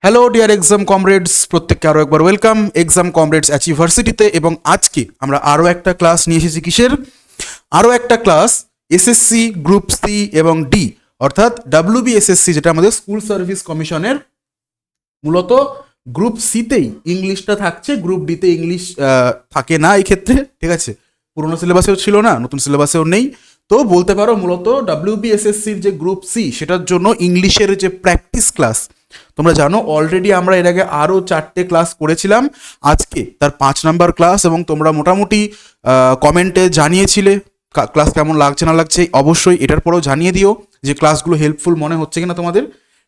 Hello dear exam comrades, প্রত্যেককে আরও একবার ওয়েলকাম এক্সাম কমরেডস অ্যাচিভার্সিটিতে। এবং আজকে আমরা আরও একটা ক্লাস নিয়ে এসেছি। কিসের আরও একটা ক্লাস? এসএসসি গ্রুপ সি এবং ডি, অর্থাৎ ডাব্লিউবিএসএসসি, যেটা আমাদের স্কুল সার্ভিস কমিশনের। মূলত গ্রুপ সিতেই ইংলিশটা থাকছে, গ্রুপ ডিতে ইংলিশ থাকে না এই ক্ষেত্রে, ঠিক আছে। পুরোনো সিলেবাসেও ছিল না, নতুন সিলেবাসেও নেই। তো বলতে পারো মূলত ডাব্লিউবিএসএসসির যে গ্রুপ সি, সেটার জন্য ইংলিশের যে প্র্যাকটিস ক্লাস, তোমরা জানো অলরেডি আমরা এর আগে আরও 4টে ক্লাস করেছিলাম। আজকে তার 5 নাম্বার ক্লাস, এবং তোমরা মোটামুটি কমেন্টে জানিয়েছিলে ক্লাস কেমন লাগছে না লাগছে। অবশ্যই এটার পরেও জানিয়ে দিও যে ক্লাসগুলো হেল্পফুল মনে হচ্ছে কিনা তোমাদের,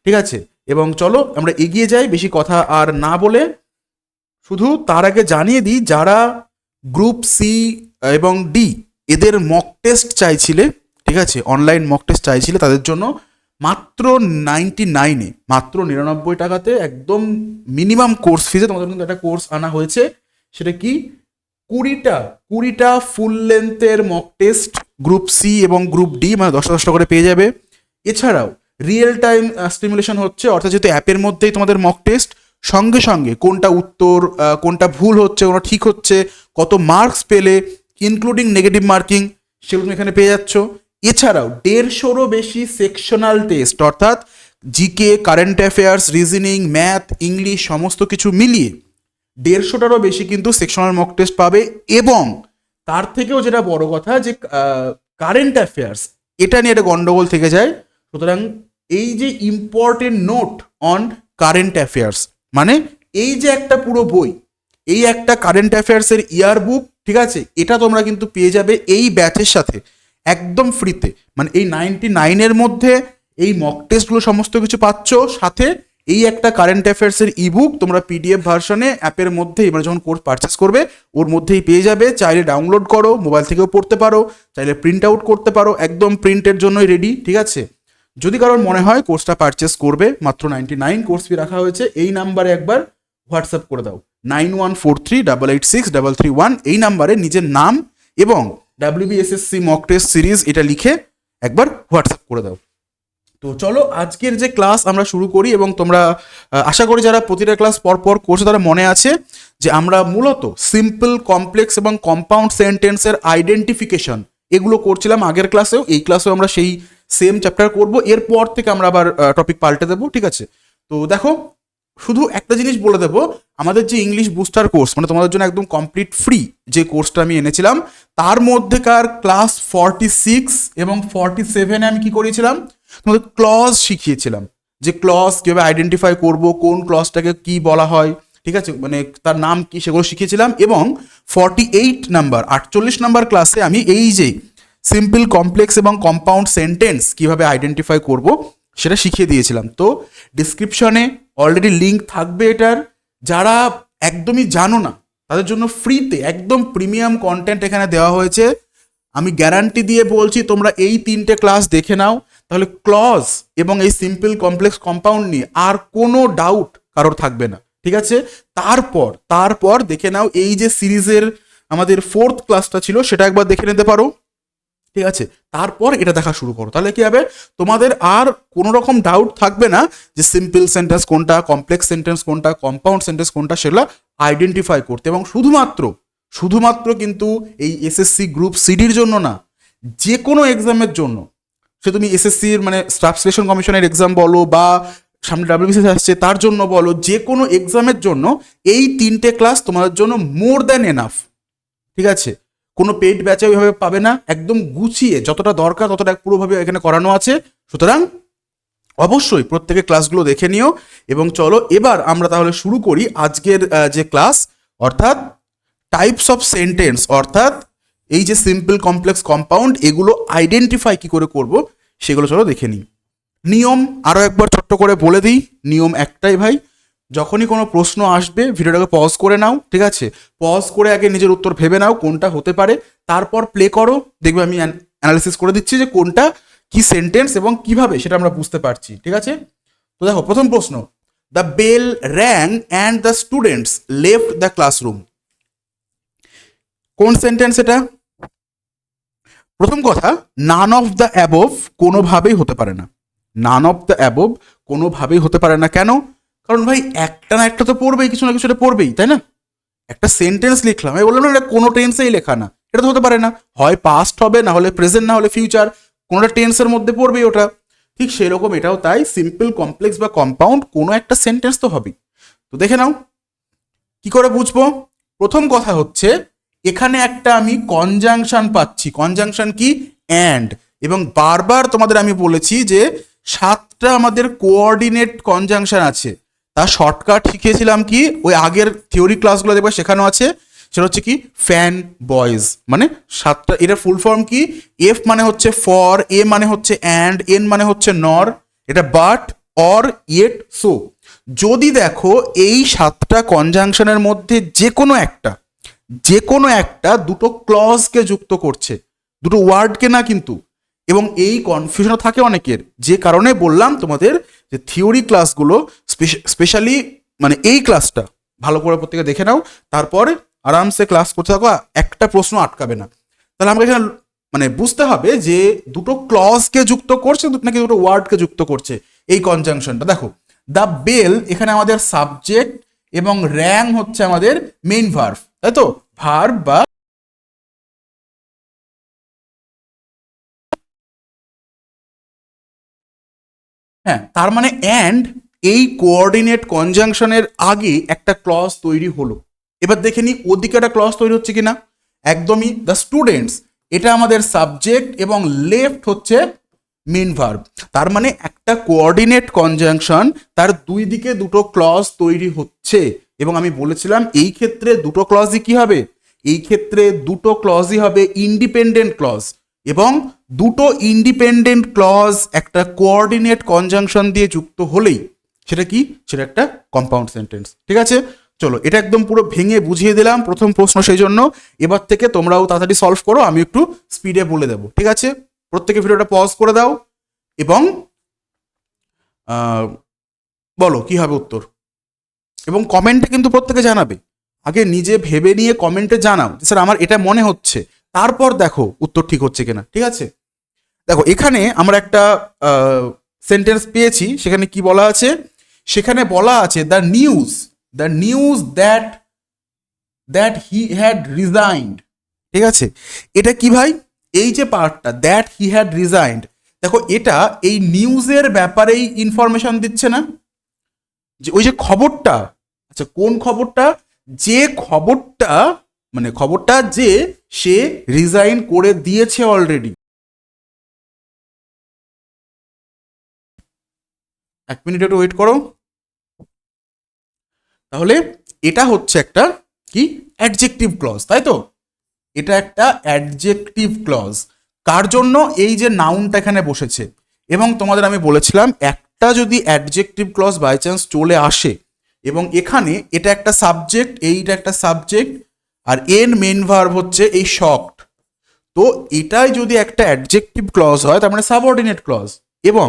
ঠিক আছে। এবং চলো আমরা এগিয়ে যাই, বেশি কথা আর না বলে। শুধু তার আগে জানিয়ে দিই, যারা গ্রুপ সি এবং ডি এদের মক টেস্ট চাইছিলে, ঠিক আছে, অনলাইন মক টেস্ট চাইছিলে, তাদের জন্য মাত্র 99-এ, মাত্র 99 টাকাতে, একদম মিনিমাম কোর্স ফিজে তোমাদের কিন্তু একটা কোর্স আনা হয়েছে। সেটা কি? 20টা ফুল লেন্থের মক টেস্ট গ্রুপ সি এবং গ্রুপ ডি, মানে 10টা করে পেয়ে যাবে। এছাড়াও রিয়েল টাইম স্টিমুলেশন হচ্ছে, অর্থাৎ যেহেতু অ্যাপের মধ্যেই তোমাদের মক টেস্ট, সঙ্গে সঙ্গে কোনটা উত্তর, কোনটা ভুল হচ্ছে, কোনটা ঠিক হচ্ছে, কত মার্কস পেলে, ইনক্লুডিং নেগেটিভ মার্কিং, সেগুলো তুমি এখানে পেয়ে যাচ্ছ। এছাড়াও 150রও বেশি সেকশনাল টেস্ট, অর্থাৎ GK, current affairs, reasoning, math, English সমস্ত কিছু মিলিয়ে 150টারও বেশি কিন্তু সেকশনাল মক টেস্ট পাবে। এবং তার থেকেও যেটা বড় কথা, যে কারেন্ট অ্যাফেয়ার্স, এটা নিয়ে একটা গন্ডগোল থেকে যায়। সুতরাং এই যে important note on current affairs, মানে এই যে একটা পুরো বই, এই একটা কারেন্ট অ্যাফেয়ার্সের ইয়ার বুক, ঠিক আছে, এটা তোমরা কিন্তু পেয়ে যাবে এই ব্যাচের সাথে একদম ফ্রিতে। মানে এই 99-এর মধ্যে এই মক টেস্টগুলো সমস্ত কিছু পাচ্ছ, সাথে এই একটা কারেন্ট অ্যাফেয়ার্সের ইবুক তোমরা পিডিএফ ভার্সনে অ্যাপের মধ্যেই, মানে যখন কোর্স পারচেস করবে ওর মধ্যেই পেয়ে যাবে। চাইলে ডাউনলোড করো, মোবাইল থেকেও পড়তে পারো, চাইলে প্রিন্ট আউট করতে পারো, একদম প্রিন্টের জন্যই রেডি, ঠিক আছে। যদি কারোর মনে হয় কোর্সটা পারচেস করবে, মাত্র 99 কোর্স ফি রাখা হয়েছে। এই নাম্বারে একবার হোয়াটসঅ্যাপ করে দাও, 9143886331, এই নাম্বারে নিজের নাম এবং ডাব্লিউবিএসএসসি মক টেস্ট সিরিজ এটা লিখে একবার হোয়াটসঅ্যাপ করে দাও। তো চলো আজকের যে ক্লাস আমরা শুরু করি। এবং তোমরা আশা করি যারা প্রতিটা ক্লাস পর করছো তারা মনে আছে যে আমরা মূলত সিম্পল, কমপ্লেক্স এবং কম্পাউন্ড সেন্টেন্সের আইডেন্টিফিকেশন এগুলো করছিলাম আগের ক্লাসেও। এই ক্লাসেও আমরা সেই সেম চ্যাপ্টার করব। এরপর থেকে আমরা আবার টপিক পাল্টে দেবো, ঠিক আছে। তো দেখো, শুধু একটা জিনিস বলে দেবো, আমাদের যে ইংলিশ বুস্টার কোর্স, মানে তোমাদের জন্য একদম কমপ্লিট ফ্রি যে কোর্সটা আমি এনেছিলাম, তার মধ্যেকার ক্লাস 46 এবং 47 আমি কি করেছিলাম, তোমাদের ক্লজ শিখিয়েছিলাম। যে ক্লজ কীভাবে আইডেন্টিফাই করব, কোন ক্লজটাকে কি বলা হয়, ঠিক আছে, মানে তার নাম কি, সেগুলো শিখিয়েছিলাম। এবং 48 নাম্বার, 48 নাম্বার ক্লাসে আমি এই যে সিম্পল, কমপ্লেক্স এবং কম্পাউন্ড সেন্টেন্স কিভাবে আইডেন্টিফাই করব সেটা শিখিয়ে দিয়েছিলাম। তো ডিসক্রিপশনে অলরেডি লিঙ্ক থাকবে এটার। যারা একদমই জানো না তাদের জন্য ফ্রিতে একদম প্রিমিয়াম কন্টেন্ট এখানে দেওয়া হয়েছে। আমি গ্যারান্টি দিয়ে বলছি, তোমরা এই 3টে ক্লাস দেখে নাও, তাহলে ক্লজ এবং এই সিম্পল, কমপ্লেক্স, কম্পাউন্ড নিয়ে আর কোনো ডাউট কারোর থাকবে না, ঠিক আছে। তারপর দেখে নাও এই যে সিরিজের আমাদের 4th ক্লাসটা ছিল, সেটা একবার দেখে নিতে পারো, ঠিক আছে। তারপর এটা দেখা শুরু করো, তাহলে কি হবে, তোমাদের আর কোনো রকম ডাউট থাকবে না যে সিম্পল সেন্টেন্স কোনটা, কমপ্লেক্স সেন্টেন্স কোনটা, কম্পাউন্ড সেন্টেন্স কোনটা, সেগুলো আইডেন্টিফাই করতে। এবং শুধুমাত্র কিন্তু এই এসএসসি গ্রুপ সিডির জন্য না, যে কোনো এক্সামের জন্য, সে তুমি এসএসসির মানে স্টাফ সিলেকশন কমিশনের এক্সাম বলো, বা সামনে ডাব্লিউবিসিএস আসছে তার জন্য বলো, যে কোনো এক্সামের জন্য এই 3টে ক্লাস তোমাদের জন্য মোর দ্যান এনাফ, ঠিক আছে। কোনো পেইড ব্যাচে ওইভাবে পাবে না, একদম গুছিয়ে যতটা দরকার ততটা পুরোভাবে এখানে করানো আছে। সুতরাং অবশ্যই প্রত্যেকে ক্লাসগুলো দেখে নিও। এবং চলো এবার আমরা তাহলে শুরু করি আজকের যে ক্লাস, অর্থাৎ টাইপস অফ সেন্টেন্স, অর্থাৎ এই যে সিম্পল, কমপ্লেক্স, কম্পাউন্ড, এগুলো আইডেন্টিফাই কি করে করব সেগুলো চলো দেখে নিই। নিয়ম আরও একবার ছোট্ট করে বলে দিই, নিয়ম একটাই ভাই, যখনই কোনো প্রশ্ন আসবে ভিডিওটাকে পজ করে নাও, ঠিক আছে। পজ করে আগে নিজের উত্তর ভেবে নাও কোনটা হতে পারে, তারপর প্লে করো, দেখবে আমি অ্যানালিসিস করে দিচ্ছি যে কোনটা কি সেন্টেন্স এবং কিভাবে সেটা আমরা বুঝতে পারছি, ঠিক আছে। তো দেখো, প্রথম প্রশ্ন, the bell rang and the students left the classroom. কোন সেন্টেন্স এটা? প্রথম কথা, নান অফ দ্য অ্যাবভ কোনোভাবেই হতে পারে না। নান অফ দ্য অ্যাবভ কোনোভাবেই হতে পারে না। কেন? কারণ ভাই একটা না একটা তো পড়বেই, কিছু না কিছু একটা পড়বেই, তাই না? একটা সেন্টেন্স লিখলাম, আমি বললাম না এটা কোনো টেন্সেই লেখা না, এটা তো হতে পারে না, হয় পাস্ট হবে, না হলে প্রেজেন্ট, না হলে ফিউচার, কোনোটা টেন্সের মধ্যে পড়বেই ওটা। ঠিক সেরকম এটাও তাই, সিম্পল, কমপ্লেক্স বা কম্পাউন্ড কোনো একটা সেন্টেন্স তো হবেই। তো দেখে নাও কি করে বুঝবো। প্রথম কথা হচ্ছে এখানে একটা আমি কনজাংশন পাচ্ছি। কনজাংশন কি? অ্যান্ড। এবং বারবার তোমাদের আমি বলেছি যে 7টা আমাদের কোঅর্ডিনেট কনজাংশন আছে। তার শর্টকাট শিখিয়েছিলাম কি, ওই আগের থিওরি ক্লাসগুলো দেখবে শেখানো আছে। সেটা হচ্ছে কি, ফ্যান বয়েজ, মানে 7টা। এটা ফুল ফর্ম কি? এফ মানে হচ্ছে ফর, এ মানে হচ্ছে অ্যান্ড, এন মানে হচ্ছে নর, এটা বাট, অর, ইয়েট, সো। যদি দেখো এই 7টা কনজাংশনের মধ্যে যে কোনো একটা দুটো ক্লজকে যুক্ত করছে, দুটো ওয়ার্ডকে না কিন্তু, এবং এই কনফিউশন থাকে অনেকের, যে কারণে বললাম তোমাদের যে থিওরি ক্লাসগুলো স্পেশালি মানে এই ক্লাসটা ভালো করে প্রত্যেকে দেখে নাও, তারপরে আরামসে ক্লাস করতে থাকো, একটা প্রশ্ন আটকাবে না। তাহলে আমাকে এখানে মানে বুঝতে হবে যে দুটো ক্লজকে যুক্ত করছে নাকি দুটো ওয়ার্ডকে যুক্ত করছে এই কনজাংশনটা। দেখো দ্য বেল এখানে আমাদের সাবজেক্ট এবং র্যাং হচ্ছে আমাদের মেইন ভার্ব, তাই তো? ভার্ব বা হ্যাঁ, তার মানে অ্যান্ড এই কোঅর্ডিনেট কনজাংশনের আগে একটা ক্লজ তৈরি হলো। এবার দেখে নি ওদিকে একটা ক্লজ তৈরি হচ্ছে কিনা। একদমই, দ্য স্টুডেন্টস এটা আমাদের সাবজেক্ট এবং লেফট হচ্ছে মেন ভার্ব। তার মানে একটা কোঅর্ডিনেট কনজাংশন, তার দুই দিকে দুটো ক্লজ তৈরি হচ্ছে। এবং আমি বলেছিলাম এই ক্ষেত্রে দুটো ক্লজই কি হবে, এই ক্ষেত্রে দুটো ক্লজই হবে ইন্ডিপেন্ডেন্ট ক্লজ। এবং দুটো ইন্ডিপেন্ডেন্ট ক্লজ একটা কোঅর্ডিনেট কনজাংশন দিয়ে যুক্ত হলেই সেটা কি, সেটা একটা কম্পাউন্ড সেন্টেন্স। ঠিক আছে, চলো এটা একদম পুরো ভেঙে বুঝিয়ে দিলাম প্রথম প্রশ্ন, সেই জন্য এবার থেকে তোমরাও তাড়াতাড়ি সলভ করো, আমি একটু স্পিডে বলে দেবো। ঠিক আছে, প্রত্যেকে ভিডিওটা পজ করে দাও এবং বলো কি হবে উত্তর, এবং কমেন্টে কিন্তু প্রত্যেকে জানাবে। আগে নিজে ভেবে নিয়ে কমেন্টে জানাও যে স্যার আমার এটা মনে হচ্ছে, তারপর দেখো উত্তর ঠিক হচ্ছে কিনা। ঠিক আছে, দেখো এখানে আমরা একটা সেন্টেন্স পেয়েছি, সেখানে কি বলা আছে, সেখানে বলা আছে the news that he had resigned. ঠিক আছে, এটা কি ভাই, এই যে পার্টটা দ্যাট হি হ্যাড রিজাইন্ড, দেখো এটা এই নিউজের ব্যাপারেই ইনফরমেশন দিচ্ছে না, যে ওই যে খবরটা, আচ্ছা কোন খবরটা, যে খবরটা মানে খবরটা যে সে রিজাইন করে দিয়েছে অলরেডি। 1 মিনিট একটু ওয়েট করো। তাহলে এটা হচ্ছে একটা কি, অ্যাডজেক্টিভ ক্লজ, তাই তো? এটা একটা অ্যাডজেক্টিভ ক্লজ। কার জন্য? এই যে নাউনটা এখানে বসেছে। এবং তোমাদের আমি বলেছিলাম একটা যদি অ্যাডজেক্টিভ ক্লজ বাই চান্স চলে আসে এবং এখানে এটা একটা সাবজেক্ট, এইটা একটা সাবজেক্ট, আর এন মেন ভার্ব হচ্ছে এই শকড, তো এটাই যদি একটা অ্যাডজেক্টিভ ক্লজ হয় তার মানে সাবঅর্ডিনেট ক্লজ, এবং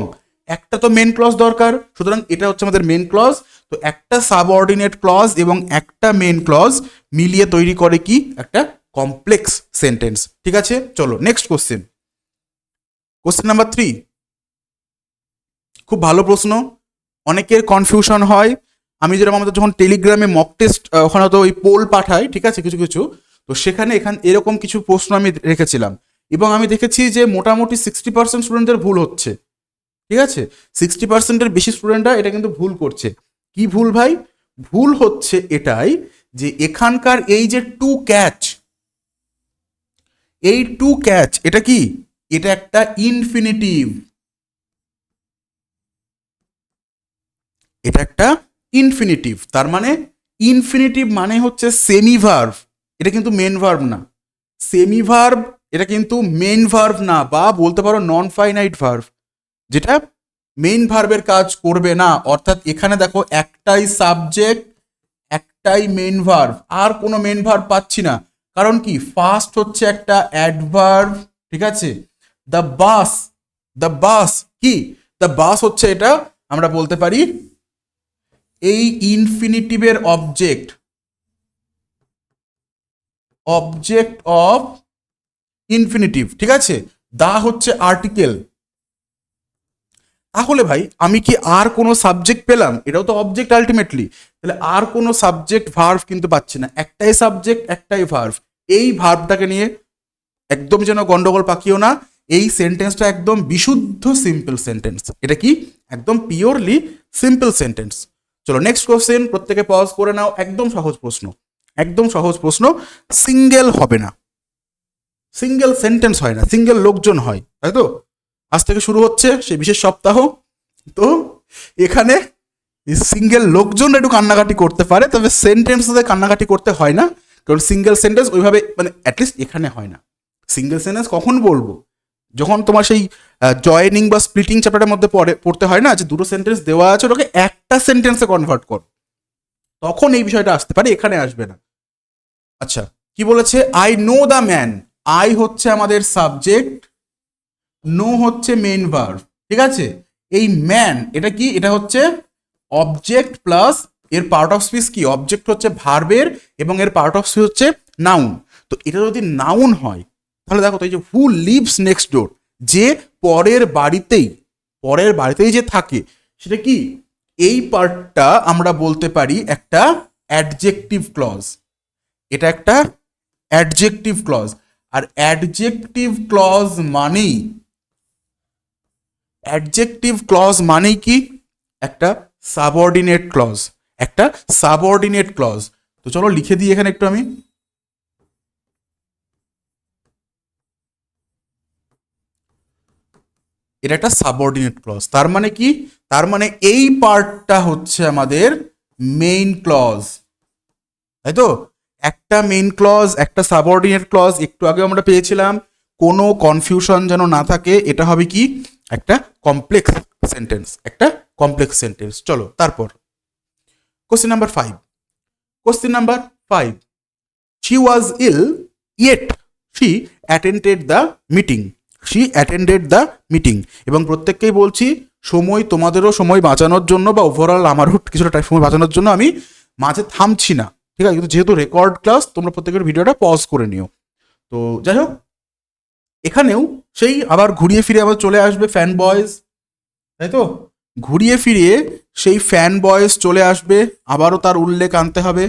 একটা তো মেন ক্লজ দরকার, সুতরাং এটা হচ্ছে আমাদের মেন ক্লজ। তো একটা সাবঅর্ডিনেট ক্লজ এবং একটা মেন ক্লজ মিলিয়ে তৈরি করে কি, একটা কমপ্লেক্স সেন্টেন্স। ঠিক আছে, চলো নেক্সট কোশ্চেন। কোশ্চেন নাম্বার 3, খুব ভালো প্রশ্ন, অনেকের কনফিউশন হয়। আমি যেরকম আমাদের যখন টেলিগ্রামে মক টেস্ট ওখানে তো ওই পোল পাঠাই, ঠিক আছে, কিছু কিছু, তো সেখানে এরকম কিছু প্রশ্ন আমি রেখেছিলাম এবং আমি দেখেছি যে মোটামুটি 60% স্টুডেন্টদের ভুল হচ্ছে। ঠিক আছে, 60%-এর বেশি স্টুডেন্টরা এটা কিন্তু ভুল করছে। কি ভুল ভাই? ভুল হচ্ছে এটাই যে এখানকার এই যে টু ক্যাচ, এই টু ক্যাচ এটা কি, এটা একটা ইনফিনিটিভ, এটা একটা ইনফিনিটিভ। তার মানে ইনফিনিটিভ মানে হচ্ছে সেমি ভার্ভ, এটা কিন্তু মেন ভার্ভ না। সেমি ভার্ভ এটা কিন্তু মেন ভার্ভ না, বা বলতে পারো নন ফাইনাইট ভার্ভ, যেটা মেইন ভার্বের কাজ করবে না। অর্থাৎ এখানে দেখো একটাই সাবজেক্ট, একটাই মেইন ভার্ব, আর কোনো মেইন ভার্ব পাচ্ছি না। কারণ কি, ফার্স্ট হচ্ছে একটা অ্যাডভার্ব। ঠিক আছে, দ্য বাস, দ্য বাস কি, দ্য বাস হচ্ছে এটা আমরা বলতে পারি এই ইনফিনিটিভের অবজেক্ট, অবজেক্ট অফ ইনফিনিটিভ। ঠিক আছে, দা হচ্ছে আর্টিকেল, তাহলে ভাই আমি কি আর কোনো সাবজেক্ট পেলাম? এটাও তো অবজেক্ট আলটিমেটলি। তাহলে আর কোনো সাবজেক্ট ভার্ভ কিন্তু পাচ্ছি না, একটাই সাবজেক্ট একটাই ভার্ভ। এই ভার্ভটাকে নিয়ে একদম যেন গন্ডগোল পাকিও না। এই সেন্টেন্সটা একদম বিশুদ্ধ সিম্পল সেন্টেন্স। এটা কি একদম পিওরলি সিম্পল সেন্টেন্স। চলো নেক্সট কোশ্চেন, প্রত্যেকে পজ করে নাও। একদম সহজ প্রশ্ন, একদম সহজ প্রশ্ন। সিঙ্গেল হবে না, সিঙ্গেল সেন্টেন্স হয় না, সিঙ্গেল লোকজন হয়, তাই তো? আজ থেকে শুরু হচ্ছে সেই বিশেষ সপ্তাহ। তো এখানে সিঙ্গেল লোকজন একটু কান্নাকাটি করতে পারে, তবে সেন্টেন্স কান্নাকাটি করতে হয় না, কারণ সিঙ্গেল সেন্টেন্স ওইভাবে মানে অ্যাটলিস্ট এখানে হয় না। সিঙ্গেল সেন্টেন্স কখন বলবো? যখন তোমার সেই জয়েনিং বা স্প্লিটিং চ্যাপ্টারের মধ্যে পড়তে হয় না, যে দুটো সেন্টেন্স দেওয়া আছে ওটাকে একটা সেন্টেন্সে কনভার্ট কর, তখন এই বিষয়টা আসতে পারে, এখানে আসবে না। আচ্ছা, কি বলেছে? I know the man. I হচ্ছে আমাদের সাবজেক্ট, নো হচ্ছে মেইন ভার্ব, ঠিক আছে? এই ম্যান এটা কি? এটা হচ্ছে অবজেক্ট প্লাস এর পার্ট অফ স্পিচ কি? অবজেক্ট হচ্ছে ভার্বের এবং এর পার্ট অফ স্পিচ হচ্ছে নাউন। তো এটা যদি নাউন হয় তাহলে দেখো তো, এই যে হু লিভস নেক্সট ডোর, যে পরের বাড়িতেই যে থাকে, সেটা কি? এই পার্টটা আমরা বলতে পারি একটা অ্যাডজেক্টিভ ক্লজ। এটা একটা অ্যাডজেক্টিভ ক্লজ। আর অ্যাডজেক্টিভ ক্লজ মানেই কি? একটা সাবঅর্ডিনেট ক্লজ, একটা সাবঅর্ডিনেট ক্লজ। তো চলো লিখে দিই এখানে একটু আমি। এটা একটা সাবঅর্ডিনেট ক্লজ। তার মানে কি? তার মানে এই পার্টটা হচ্ছে আমাদের মেইন ক্লজ, তাই তো? একটা মেইন ক্লজ, একটা সাবঅর্ডিনেট ক্লজ, একটু আগে আমরা পেয়েছিলাম। কোনো কনফিউশন যেন না থাকে, এটা হবে কি? একটা কমপ্লেক্স সেন্টেন্স, একটা কমপ্লেক্স সেন্টেন্স। চলো তারপর question number 5। Question number 5, she was ill yet she attended the meeting. she attended the meeting। এবং প্রত্যেককেই বলছি, সময় তোমাদেরও সময় বাঁচানোর জন্য বা ওভারঅল আমারও কিছুটা টাইম সময় বাঁচানোর জন্য আমি মাঝে থামছি না, ঠিক আছে? কিন্তু যেহেতু রেকর্ড ক্লাস, তোমরা প্রত্যেকের ভিডিওটা পজ করে নিও। তো যাই হোক, এখানেও সেই আবার ঘুরিয়ে ফিরে আবার চলে আসবে ফ্যান বয়েজ, তাই তো? ঘুরিয়ে ফিরিয়ে সেই ফ্যান বয়েজ চলে আসবে, আবারও তার উল্লেখ আনতে হবে।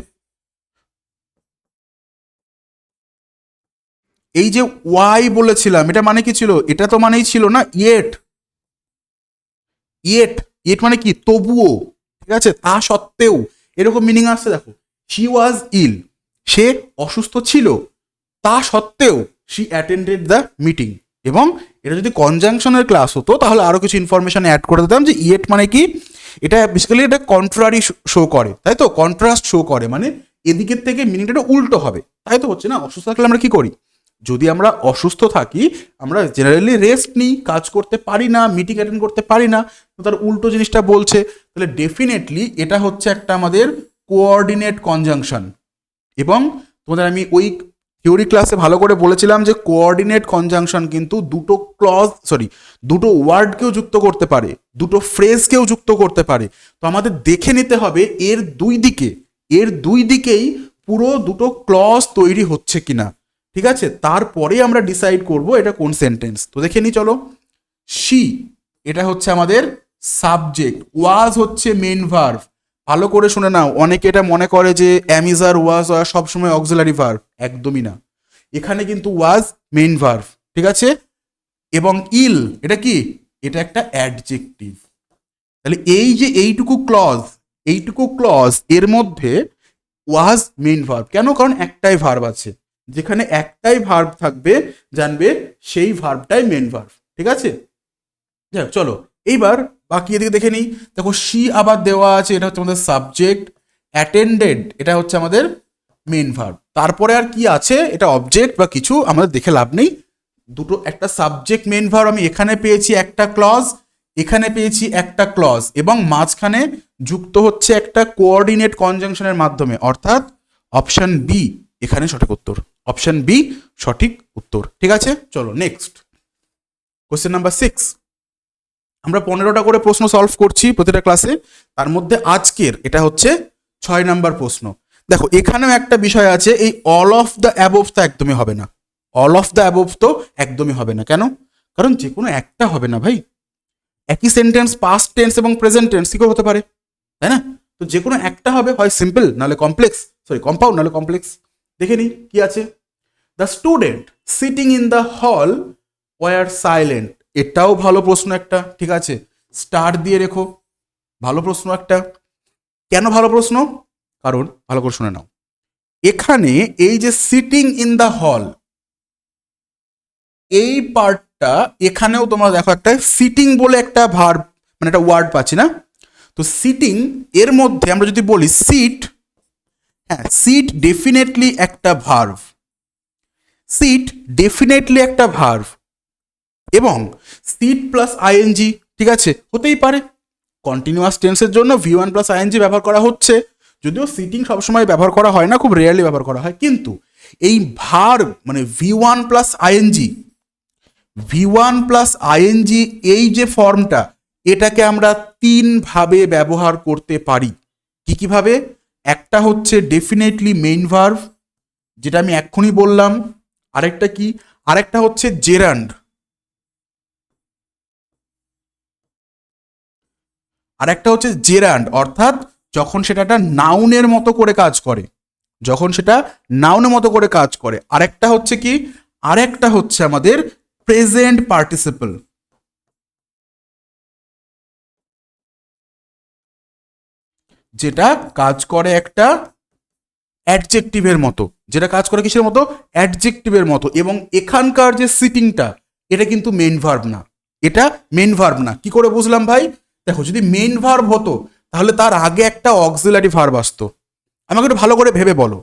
এই যে ওয়াই বলেছিলাম, এটা মানে কি ছিল? এটা তো মানেই ছিল না ইয়েট। ইয়েট ইয়েট মানে কি? তবুও, ঠিক আছে? তা সত্ত্বেও, এরকম মিনিং আসছে। দেখো, শি ওয়াজ ইল, সে অসুস্থ ছিল, তা সত্ত্বেও শি অ্যাটেন্ডেড দ্য মিটিং। এবং এটা যদি কনজাংশনের ক্লাস হতো তাহলে আরো কিছু ইনফরমেশন অ্যাড করে দিতাম, যে ইয়েট মানে কি? এটা বেসিক্যালি এটা কন্ট্রারি শো করে, তাই তো? কন্ট্রাস্ট শো করে, মানে এদিকের থেকে মিনিংটা উল্টো হবে, তাই তো? হচ্ছে না? অসুস্থ থাকলে আমরা কি করি? যদি আমরা অসুস্থ থাকি, আমরা জেনারেলি রেস্ট নিই, কাজ করতে পারি না, মিটিং অ্যাটেন্ড করতে পারি না। তো তার উল্টো জিনিসটা বলছে, তাহলে ডেফিনেটলি এটা হচ্ছে একটা আমাদের কোঅর্ডিনেট কনজাংশন। এবং তোমাদের আমি ওই থিওরি ক্লাসে ভালো করে বলেছিলাম যে কোঅর্ডিনেট কনজাংশন কিন্তু দুটো ওয়ার্ডকেও যুক্ত করতে পারে, দুটো ফ্রেজকেও যুক্ত করতে পারে। তো আমাদের দেখে নিতে হবে এর দুই দিকেই পুরো দুটো ক্লজ তৈরি হচ্ছে কিনা, ঠিক আছে? তারপরে আমরা ডিসাইড করব এটা কোন সেন্টেন্স। তো দেখে নি চলো। শি এটা হচ্ছে আমাদের সাবজেক্ট, ওয়াজ হচ্ছে মেন ভার্ব। ভালো করে শুনে নাও, অনেকে এটা মনে করে যে অ্যামিজার ওয়াজ সবসময় অক্সিলারি ভার্ব, একদমই না। এখানে কিন্তু ওয়াজ মেইন ভার্ব, ঠিক আছে? এবং ইল এটা কি? এটা একটা অ্যাডজেক্টিভ। তাহলে এই যে এইটুকু ক্লজ এর মধ্যে ওয়াজ মেইন ভার্ব। কেন? কারণ একটাই ভার্ব আছে, যেখানে একটাই ভার্ব থাকবে জানবে সেই ভার্বটাই মেইন ভার্ব, ঠিক আছে? যাক চলো এইবার বাকি এদিকে দেখে নিই। দেখো, শি আবার দেওয়া আছে, এটা হচ্ছে আমাদের সাবজেক্ট। অ্যাটেন্ডেড এটা হচ্ছে আমাদের মেইন ভার্ব। তারপরে আর কি আছে? এটা অবজেক্ট বা কিছু আমাদের দেখে লাভ নেই। দুটো, একটা সাবজেক্ট মেইন ভার্ব আমি এখানে পেয়েছি একটা ক্লজ, এখানে পেয়েছি একটা ক্লজ, এবং মাঝখানে যুক্ত হচ্ছে একটা কোঅর্ডিনেট কনজাংশনের মাধ্যমে, অর্থাৎ অপশন বি এখানে সঠিক উত্তর। অপশন বি সঠিক উত্তর, ঠিক আছে? চলো নেক্সট কোশ্চেন নাম্বার 6। আমরা 15টা করে প্রশ্ন সলভ করছি প্রতিটা ক্লাসে, তার মধ্যে আজকের এটা হচ্ছে 6 নাম্বার প্রশ্ন। দেখো, এখানেও একটা বিষয় আছে, এই অল অফ দ্য অ্যাবোভ তো একদমই হবে না। অল অফ দ্য অ্যাবোভ তো একদমই হবে না। কেন? কারণ যে কোনো একটা হবে না ভাই, একই সেন্টেন্স পাস্ট টেন্স এবং প্রেজেন্ট টেন্স কি করে হতে পারে, তাই না? তো যে কোনো একটা হবে, হয় সিম্পল নাহলে কমপ্লেক্স, সরি কম্পাউন্ড নাহলে কমপ্লেক্স। দেখে নিই কি আছে। The student sitting in the hall were silent, এটাও ভালো প্রশ্ন একটা, ঠিক আছে, স্টার দিয়ে রেখো, ভালো প্রশ্ন একটা। কেন ভালো প্রশ্ন? কারণ ভালো করে শুনে নাও, এখানে এই যে সিটিং ইন দ্য হল, এই পার্টটা এখানেও তোমরা দেখো একটা সিটিং বলে একটা ভার্ব, মানে একটা ওয়ার্ড পাচ্ছি না? তো সিটিং এর মধ্যে আমরা যদি বলি সিট, হ্যাঁ সিট ডেফিনেটলি একটা ভার্ব, সিট ডেফিনেটলি একটা ভার্ব, এবং সিট প্লাস আইএনজি, ঠিক আছে, হতেই পারে। কন্টিনিউয়াস টেন্সের জন্য V1 প্লাস আইএনজি ব্যবহার করা হচ্ছে, যদিও সিটিং সবসময় ব্যবহার করা হয় না, খুব রেয়ারলি ব্যবহার করা হয়, কিন্তু এই ভার্ব মানে V1 plus ING, V1 plus ING এই যে ফর্মটা, এটাকে আমরা তিনভাবে ব্যবহার করতে পারি। কি কিভাবে? একটা হচ্ছে ডেফিনেটলি মেইন ভার্ব, যেটা আমি এক্ষুনি বললাম। আরেকটা কি? আরেকটা হচ্ছে জেরান্ড, আরেকটা হচ্ছে জেরান্ড, অর্থাৎ যখন সেটা একটা নাউনের মতো করে কাজ করে, যখন সেটা নাউনের মতো করে কাজ করে। আরেকটা হচ্ছে কি? আরেকটা হচ্ছে আমাদের প্রেজেন্ট পার্টিসিপল, যেটা কাজ করে একটা অ্যাডজেক্টিভের মতো, যেটা কাজ করে কিসের মতো? অ্যাডজেক্টিভের মতো। এবং এখানকার যে সিটিংটা, এটা কিন্তু মেইন ভার্ব না, এটা মেইন ভার্ব না। কি করে বুঝলাম ভাই? দেখো, যদি মেইন ভার্ব হতো তাহলে তার আগে একটা অক্সিলারি ভার্ব আসতো। আমাকে একটু ভালো করে ভেবে বলো,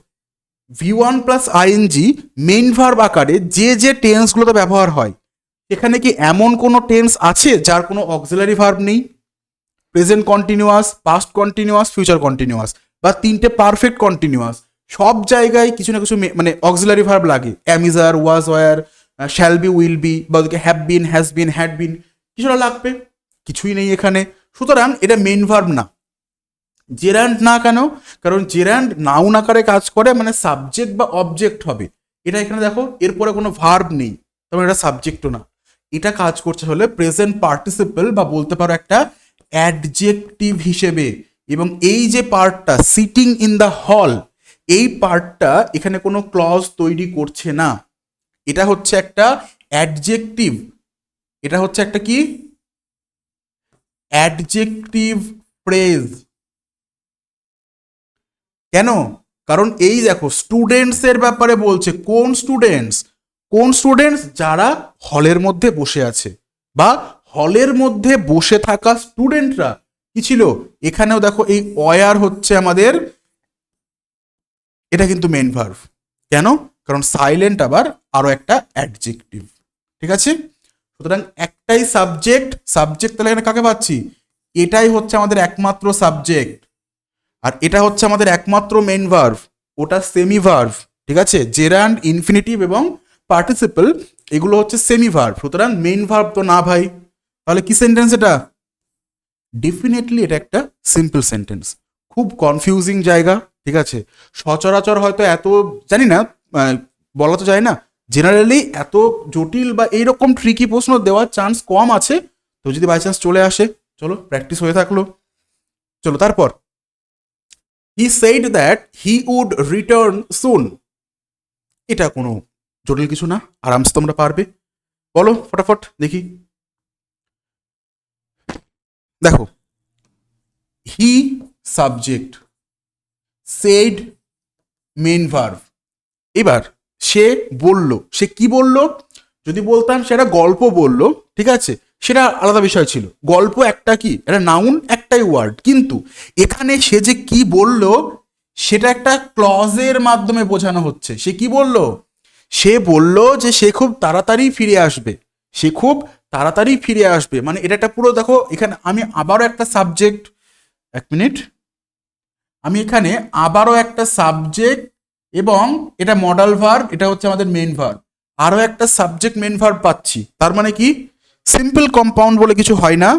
V1 plus ING main verb আকারে যে যে টেন্সগুলোতে ব্যবহার হয়, এখানে কি এমন কোনো টেন্স আছে যার কোনো অক্সিলারি ভার্ব নেই? Present continuous, past continuous, future continuous, বা তিনটে পারফেক্ট কন্টিনিউয়াস, সব জায়গায় কিছু না কিছু মানে অক্সিলারি ভার্ব লাগে। Am is are, was, were, shall be, will be, বা ওদিকে have been, has been, had been, কিছুটা লাগবে, কিছুই নেই এখানে। সুতরাং এটা মেইন ভার্ব না। জেরান্ড না কেন? কারণ জেরান্ড নাউন আকারে কাজ করে, মানে সাবজেক্ট বা অবজেক্ট হবে। এটা এখানে দেখো, এরপরে কোনো ভার্ব নেই, তবে এটা সাবজেক্টও না। এটা কাজ করছে হলে প্রেজেন্ট পার্টিসিপল, বা বলতে পারো একটা অ্যাডজেক্টিভ হিসেবে। এবং এই যে পার্টটা সিটিং ইন দ্য হল, এই পার্টটা এখানে কোনো ক্লজ তৈরি করছে না, এটা হচ্ছে একটা অ্যাডজেক্টিভ, এটা হচ্ছে একটা কি? Adjective phrase. কেন? কারণ এই দেখো, স্টুডেন্টসের ব্যাপারে বলছে। কোন স্টুডেন্টস? কোন স্টুডেন্টস? যারা হলের মধ্যে বসে আছে, বা হলের মধ্যে বসে থাকা স্টুডেন্টরা কি ছিল? এখানেও দেখো এই ওয়ার হচ্ছে আমাদের, এটা কিন্তু মেইন ভার্ব। কেন? কারণ সাইলেন্ট আবার আরো একটা অ্যাডজেক্টিভ, ঠিক আছে? সুতরাং একটাই সাবজেক্ট, সাবজেক্ট তাহলে এখানে কাকে পাচ্ছি? এটাই হচ্ছে আমাদের একমাত্র সাবজেক্ট, আর এটা হচ্ছে আমাদের একমাত্র মেইন ভার্ভ, ওটা সেমি ভার্ভ, ঠিক আছে? জেরান্ড, ইনফিনিটিভ এবং পার্টিসিপল এগুলো হচ্ছে সেমি ভার্ভ। সুতরাং মেইন ভার্ভ তো না ভাই, তাহলে কি সেন্টেন্স এটা? ডেফিনেটলি এটা একটা সিম্পল সেন্টেন্স। খুব কনফিউজিং জায়গা, ঠিক আছে? সচরাচর হয়তো এত জানি না, বলা তো যায় না, জেনারেলি এত জটিল বা এইরকম ট্রিকি প্রশ্ন দেওয়ার চান্স কম আছে। তো যদি বাই চান্স চলে আসে, চলো প্র্যাকটিস হয়ে থাকলো। চলো তারপর, he said that he would return soon, এটা কোনো জটিল কিছু না, আরামসে তোমরা পারবে। বলো ফটাফট দেখি। দেখো, he subject, said main verb. এবার সে বলল, সে কি বলল? যদি বলতাম সেটা গল্প বলল, ঠিক আছে, সেটা আলাদা বিষয় ছিল। গল্প একটা কি, এটা নাউন, একটাই ওয়ার্ড। কিন্তু এখানে সে যে কি বলল, সেটা একটা ক্লজের মাধ্যমে বোঝানো হচ্ছে। সে কি বলল? সে বলল যে সে খুব তাড়াতাড়ি ফিরে আসবে, সে খুব তাড়াতাড়ি ফিরে আসবে। মানে এটা একটা পুরো, দেখো এখানে আমি আবারও একটা সাবজেক্ট, এক মিনিট, আমি এখানে আবারও একটা সাবজেক্ট, এবং এটা মডাল ভার্ব, এটা হচ্ছে আমাদের মেইন ভার্ব, আরও একটা সাবজেক্ট মেইন ভার্ব পাচ্ছি। তার মানে কি? সিম্পল কম্পাউন্ড বলে কিছু হয় না,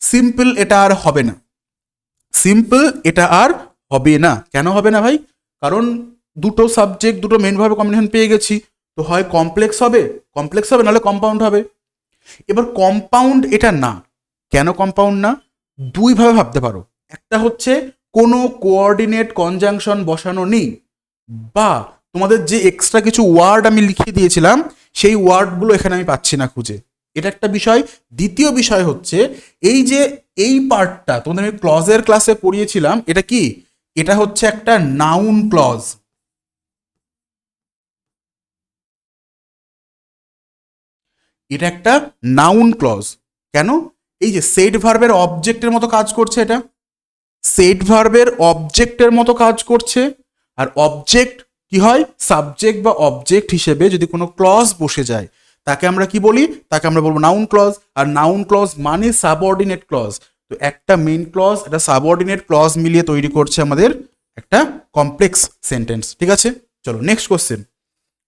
সিম্পল এটা আর হবে না, সিম্পল এটা আর হবে না। কেন হবে না ভাই? কারণ দুটো সাবজেক্ট, দুটো মেইন ভার্ব কম্বিনেশন পেয়ে গেছি, তো হয় কমপ্লেক্স হবে, কমপ্লেক্স হবে, নাহলে কম্পাউন্ড হবে। এবার কম্পাউন্ড এটা না, কেন কম্পাউন্ড না? দুইভাবে ভাবতে পারো। একটা হচ্ছে কোনো কোঅর্ডিনেট কনজাংশন বসানো নেই, বা তোমাদের যে এক্সট্রা কিছু ওয়ার্ড আমি লিখে দিয়েছিলাম সেই ওয়ার্ডগুলো এখানে আমি পাচ্ছি না খুঁজে, এটা একটা বিষয়। দ্বিতীয় বিষয় হচ্ছে এই যে এই পার্টটা তোমাদের আমি ক্লজের ক্লাসে পড়িয়েছিলাম, এটা কি? এটা হচ্ছে একটা নাউন ক্লজ। এটা একটা নাউন ক্লজ। কেন? এই যে সেট ভার্বের অবজেক্টের মতো কাজ করছে, এটা সেট ভার্বের অবজেক্টের মতো কাজ করছে। আর অবজেক্ট কি হয়? সাবজেক্ট বা অবজেক্ট হিসেবে যদি কোনো ক্লজ বসে যায় তাকে আমরা কি বলি? তাকে আমরা বলবো নাউন ক্লজ। আর নাউন ক্লজ মানে সাবঅর্ডিনেট ক্লজ। তো একটা মেইন ক্লজ, একটা সাবঅর্ডিনেট ক্লজ মিলিয়ে তৈরি করছে আমাদের একটা কমপ্লেক্স সেন্টেন্স। ঠিক আছে, চলো নেক্সট কোশ্চেন।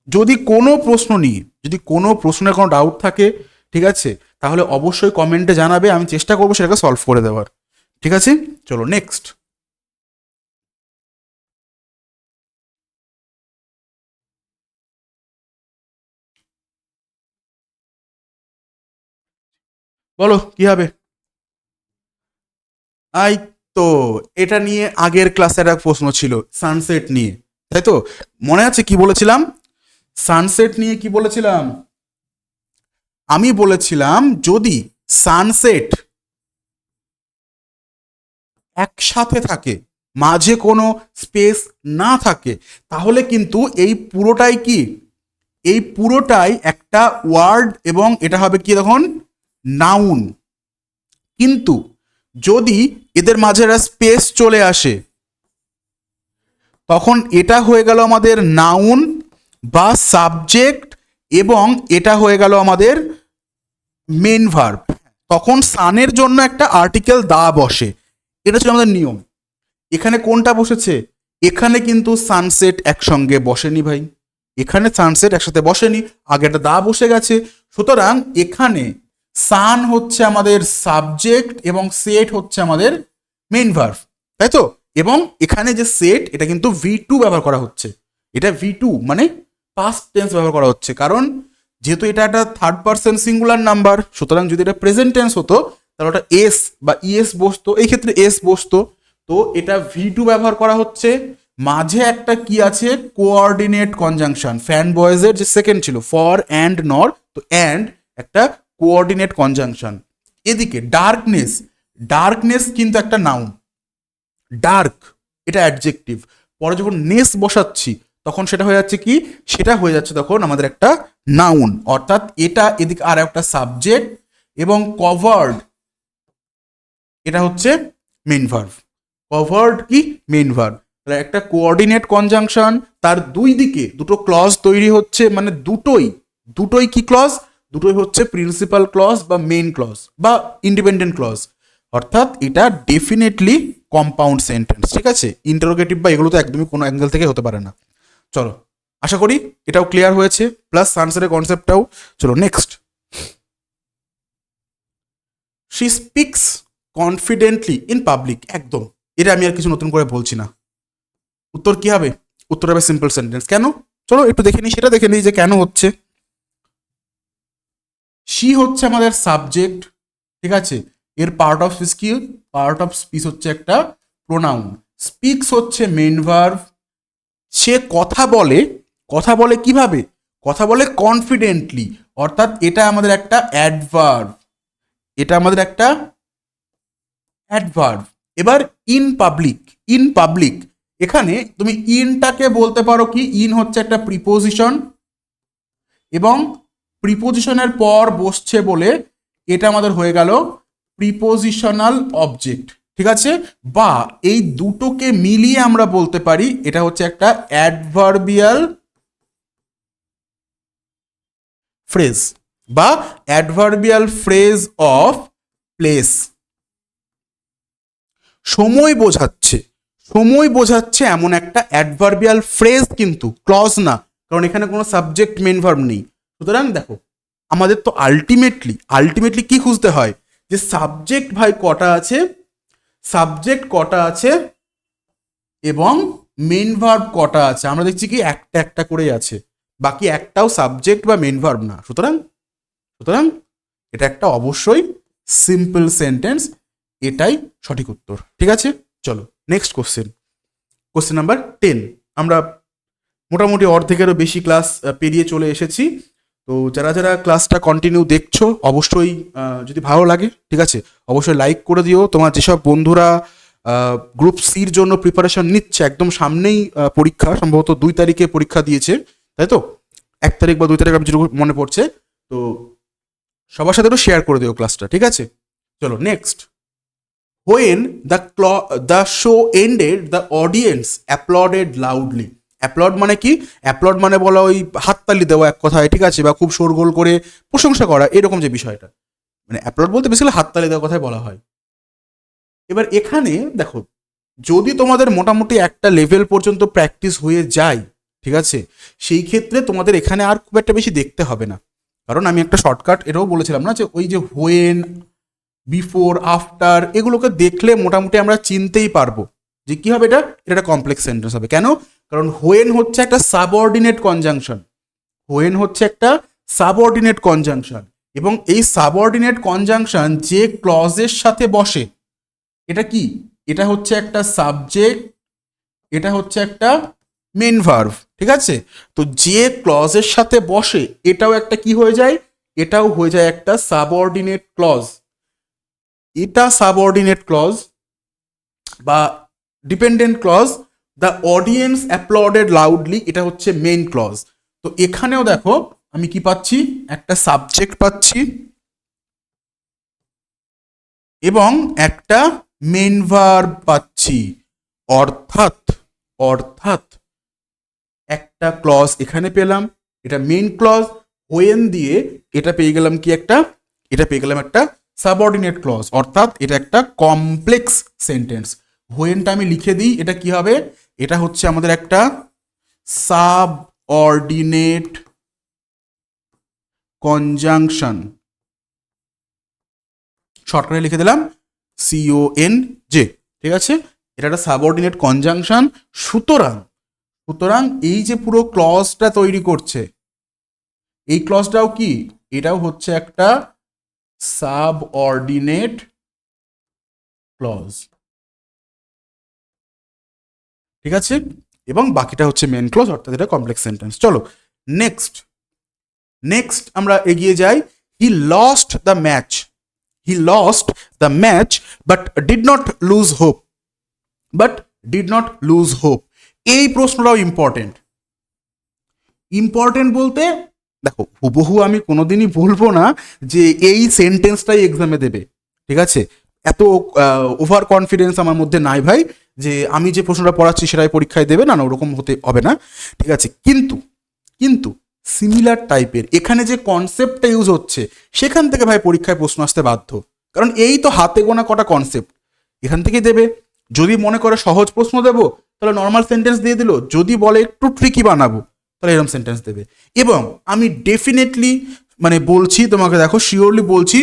যদি কোনো প্রশ্ন নিয়ে, যদি কোনো প্রশ্নের কোনো ডাউট থাকে, ঠিক আছে, তাহলে অবশ্যই কমেন্টে জানাবে, আমি চেষ্টা করবো সেটাকে সলভ করে দেওয়ার। ঠিক আছে, চলো নেক্সট। বলো কি হবে? আই তো এটা নিয়ে আগের ক্লাসের এক প্রশ্ন ছিল, সানসেট নিয়ে, তাই তো? মনে আছে কি বলেছিলাম? সানসেট নিয়ে কি বলেছিলাম? আমি বলেছিলাম যদি সানসেট একসাথে থাকে, মাঝে কোনো স্পেস না থাকে, তাহলে কিন্তু এই পুরোটাই কি, এই পুরোটাই একটা ওয়ার্ড এবং এটা হবে কি তখন? নাউন। কিন্তু যদি এদের মাঝে একটা স্পেস চলে আসে, তখন এটা হয়ে গেল আমাদের নাউন বা সাবজেক্ট, এবং এটা হয়ে গেল আমাদের মেন ভার্ব। তখন সানের জন্য একটা আর্টিকেল দা বসে, এটা ছিল আমাদের নিয়ম। এখানে কোনটা বসেছে? এখানে কিন্তু সানসেট একসঙ্গে বসেনি ভাই, এখানে সানসেট একসাথে বসেনি, আগে একটা দা বসে গেছে। সুতরাং এখানে সান হচ্ছে আমাদের সাবজেক্ট এবং সেট হচ্ছে আমাদের মেইন ভার্ব, তাই তো? এবং এখানে যে সেট, এটা কিন্তু V2 ব্যবহার করা হচ্ছে। এটা V2 মানে পাস্ট টেন্স ব্যবহার করা হচ্ছে, কারণ যেহেতু এটা একটা থার্ড পার্সন সিঙ্গুলার নাম্বার, সুতরাং যদি এটা প্রেজেন্ট টেন্স হতো তাহলে ওটা এস বা ইএস বসতো, এই ক্ষেত্রে এস বসতো। তো এটা V2 ব্যবহার করা হচ্ছে। মাঝে একটা কি আছে? কোঅর্ডিনেট কনজাংশন, ফ্যান বয়েজের যে সেকেন্ড ছিল ফর অ্যান্ড নর, তো অ্যান্ড একটা কোঅর্ডিনেট কনজাংশন। এদিকে ডার্কনেস, ডার্কনেস কিন্তু একটা নাউন, ডার্ক এটা অ্যাডজেক্টিভ। পরে যখন নেস বসাচ্ছি তখন সেটা হয়ে যাচ্ছে কি? সেটা হয়ে যাচ্ছে তখন আমাদের একটা নাউন, অর্থাৎ এটা এদিকে আর একটা সাবজেক্ট, এবং কভার্ড এটা হচ্ছে মেইন ভার্ব। কভার্ড কি? Main verb. তাহলে একটা কোঅর্ডিনেট কনজাংশন, তার দুই দিকে দুটো ক্লজ তৈরি হচ্ছে, মানে দুটোই, দুটোই কি ক্লজ? দুটোই হচ্ছে প্রিন্সিপাল ক্লজ বা মেইন ক্লজ বা ইন্ডিপেন্ডেন্ট ক্লজ। অর্থাৎ এটা ডেফিনেটলি কম্পাউন্ড সেন্টেন্স। ঠিক আছে, ইন্টারোগেটিভ বা এগুলো তো একদমই কোনো অ্যাঙ্গেল থেকে হতে পারে না। চলো, আশা করি এটাও ক্লিয়ার হয়েছে, প্লাস সানসেটের কনসেপ্টটাও। চলো next. She speaks confidently in public, একদম, এটা আমি আর কিছু নতুন করে বলছি না। উত্তর কি হবে? উত্তর হবে সিম্পল সেন্টেন্স। কেন? চলো একটু দেখে নিই, সেটা দেখে নিই যে কেন হচ্ছে। শি হচ্ছে আমাদের সাবজেক্ট, ঠিক আছে, এর পার্ট অফ স্পিচ কি? পার্ট অফ স্পিচ হচ্ছে একটা প্রোনাউন। স্পিক্স হচ্ছে মেইন ভার্ব। সে কথা বলে, কথা বলে কিভাবে? কথা বলে কনফিডেন্টলি, অর্থাৎ এটা আমাদের একটা অ্যাডভার্ব, এটা আমাদের একটা অ্যাডভার্ব। এবার ইন পাবলিক, ইন পাবলিক, এখানে তুমি ইনটাকে বলতে পারো কি? ইন হচ্ছে একটা প্রিপোজিশন, এবং প্রিপোজিশনের পর বসছে বলে এটা আমাদের হয়ে গেল প্রিপোজিশনাল অবজেক্ট। ঠিক আছে, বা এই দুটোকে মিলিয়ে আমরা বলতে পারি এটা হচ্ছে একটা অ্যাডভার্বিয়াল ফ্রেজ বা অ্যাডভার্বিয়াল ফ্রেজ অফ প্লেস। সময় বোঝাচ্ছে, সময় বোঝাচ্ছে এমন একটা অ্যাডভার্বিয়াল ফ্রেজ, কিন্তু ক্লজ না, কারণ এখানে কোনো সাবজেক্ট মেন ভার্ব নেই। সুতরাং দেখো, আমাদের তো আলটিমেটলি আলটিমেটলি কি খুঁজতে হয়? যে সাবজেক্ট ভাই কটা আছে, সাবজেক্ট কটা আছে এবং মেন ভার্ব কটা আছে। আমরা দেখছি কি একটা একটা করেই আছে, বাকি একটাও সাবজেক্ট বা মেন ভার্ব না। সুতরাং সুতরাং এটা একটা অবশ্যই সিম্পল সেন্টেন্স, এটাই সঠিক উত্তর। ঠিক আছে, চলো নেক্সট কোশ্চেন নাম্বার 10। আমরা মোটামুটি অর্ধেকেরও বেশি ক্লাস পেরিয়ে চলে এসেছি। তো যারা যারা ক্লাসটা কন্টিনিউ দেখছো, অবশ্যই যদি ভালো লাগে, ঠিক আছে, অবশ্যই লাইক করে দিও। তোমার যেসব বন্ধুরা গ্রুপ সির জন্য প্রিপারেশন নিচ্ছে, একদম সামনেই পরীক্ষা, সম্ভবত 2 তারিখে পরীক্ষা দিয়েছে, তাই তো? 1 তারিখ বা 2 তারিখ আমি যেটুকু মনে পড়ছে। তো সবার সাথে একটু শেয়ার করে দিও ক্লাসটা, ঠিক আছে? চলো next. When the show ended, the audience applauded loudly. অ্যাপ্লড মানে কি? অ্যাপ্লড মানে বলা ওই হাততালি দেওয়া এক কথায়, ঠিক আছে, বা খুব শোরগোল করে প্রশংসা করা, এরকম যে বিষয়টা, মানে অ্যাপ্লড বলতে বেসিক্যালি হাততালি দেওয়ার কথাই বলা হয়। এবার এখানে দেখো, যদি তোমাদের মোটামুটি একটা লেভেল পর্যন্ত প্র্যাকটিস হয়ে যায়, ঠিক আছে, সেই ক্ষেত্রে তোমাদের এখানে আর খুব একটা বেশি দেখতে হবে না। কারণ আমি একটা শর্টকাট এটাও বলেছিলাম না, যে ওই যে হোয়েন, বিফোর, আফটার, এগুলোকে দেখলে মোটামুটি আমরা চিনতেই পারবো যে কি হবে, এটা একটা কমপ্লেক্স সেন্টেন্স হবে। কেন? কারণ হোয়েন হচ্ছে একটা সাবঅর্ডিনেট কনজাংশন। হোয়েন হচ্ছে একটা সাবঅর্ডিনেট কনজাংশন, এবং এই সাবঅর্ডিনেট কনজাংশন যে ক্লজের সাথে বসে, এটা কি? এটা হচ্ছে একটা সাবজেক্ট, এটা হচ্ছে একটা মেন ভার্ব, ঠিক আছে? তো যে ক্লজের সাথে বসে, এটাও একটা কি হয়ে যায়? এটাও হয়ে যায় একটা সাবঅর্ডিনেট ক্লজ। এটা সাবঅর্ডিনেট ক্লজ বা dependent clause. The audience applauded loudly, এটা হচ্ছে মেইন ক্লজ। তো এখানেও দেখো আমি কি পাচ্ছি? একটা সাবজেক্ট পাচ্ছি এবং একটা মেইন ভার্ব পাচ্ছি, অর্থাৎ অর্থাৎ একটা ক্লজ এখানে পেলাম, এটা মেইন ক্লজ। হোয়েন দিয়ে এটা পেয়ে গেলাম কি? এটা পেয়ে গেলাম একটা সাবঅর্ডিনেট ক্লজ, অর্থাৎ এটা একটা কমপ্লেক্স সেন্টেন্স। হোয়েনটা আমি লিখে দিই, এটা কি হবে? এটা হচ্ছে আমাদের একটা সাবঅর্ডিনেট কনজাংশন। শর্টকাটে লিখে দিলাম CONJ, ঠিক আছে? এটা একটা সাবঅর্ডিনেট কনজাংশন। সুতরাং সুতরাং এই যে পুরো ক্লজটা তৈরি করছে, এই ক্লজটাও কি? এটাও হচ্ছে একটা সাবঅর্ডিনেট ক্লজ, ঠিক আছে? এবং বাকিটা হচ্ছে মেন ক্লজ, অর্থাৎ এটা কমপ্লেক্স সেন্টেন্স। চলো নেক্সট আমরা এগিয়ে যাই। He lost the match, he lost the match but did not lose hope, but did not lose hope. এই প্রশ্নটাও ইম্পর্টেন্ট। ইম্পর্টেন্ট বলতে দেখো, হুবহু আমি কোনোদিনই বলবো না যে এই সেন্টেন্সটাই এক্সামে দেবে, ঠিক আছে? এত ওভার কনফিডেন্স আমার মধ্যে নাই ভাই, যে আমি যে প্রশ্নটা পড়াচ্ছি সেটাই পরীক্ষায় দেবে, না না, ওরকম হতে হবে না, ঠিক আছে? কিন্তু সিমিলার টাইপের এখানে যে কনসেপ্টটা ইউজ হচ্ছে, সেখান থেকে ভাই পরীক্ষায় প্রশ্ন আসতে বাধ্য। কারণ এই তো হাতে গোনা কটা কনসেপ্ট, এখান থেকে দেবে। যদি মনে করে সহজ প্রশ্ন দেবো, তাহলে নর্মাল সেন্টেন্স দিয়ে দিল। যদি বলে একটু ট্রিকি বানাবো, তাহলে এরকম সেন্টেন্স দেবে। এবং আমি ডেফিনেটলি মানে বলছি তোমাকে, দেখো শিওরলি বলছি,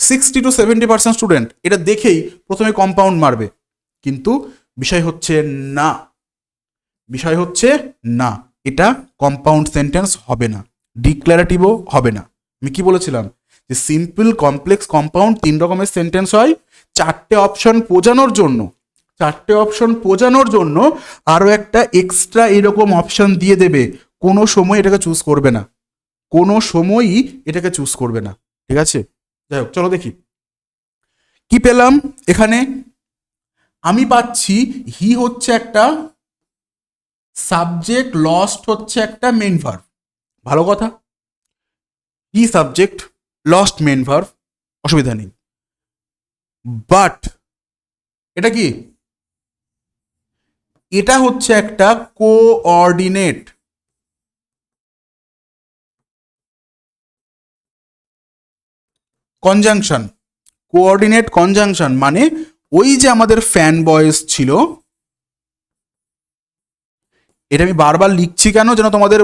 60 to 70% স্টুডেন্ট এটা দেখেই প্রথমে কম্পাউন্ড মারবে। কিন্তু বিষয় হচ্ছে না, এটা কম্পাউন্ড সেন্টেন্স হবে না, ডিক্লারেটিভও হবে না। আমি কি বলেছিলাম? যে সিম্পল, কমপ্লেক্স, কম্পাউন্ড 3 রকমের সেন্টেন্স হয়। 4টে অপশন বোঝানোর জন্য আরও একটা এক্সট্রা এরকম অপশন দিয়ে দেবে। কোনো সময় এটাকে চুজ করবে না, কোনো সময়ই এটাকে চুজ করবে না, ঠিক আছে? যাই হোক, চলো দেখি কি পেলাম এখানে। আমি পাচ্ছি হি হচ্ছে একটা সাবজেক্ট, লস্ট হচ্ছে একটা মেন ভার্ব। ভালো কথা, he subject, lost main verb, অসুবিধা নেই। বাট এটা কি? এটা হচ্ছে একটা কোঅর্ডিনেট কনজাংশন। কোঅর্ডিনেট কনজাংশন মানে ওই যে আমাদের ফ্যান বয়েস ছিল, এটা আমি বারবার লিখছি কেন, যেন তোমাদের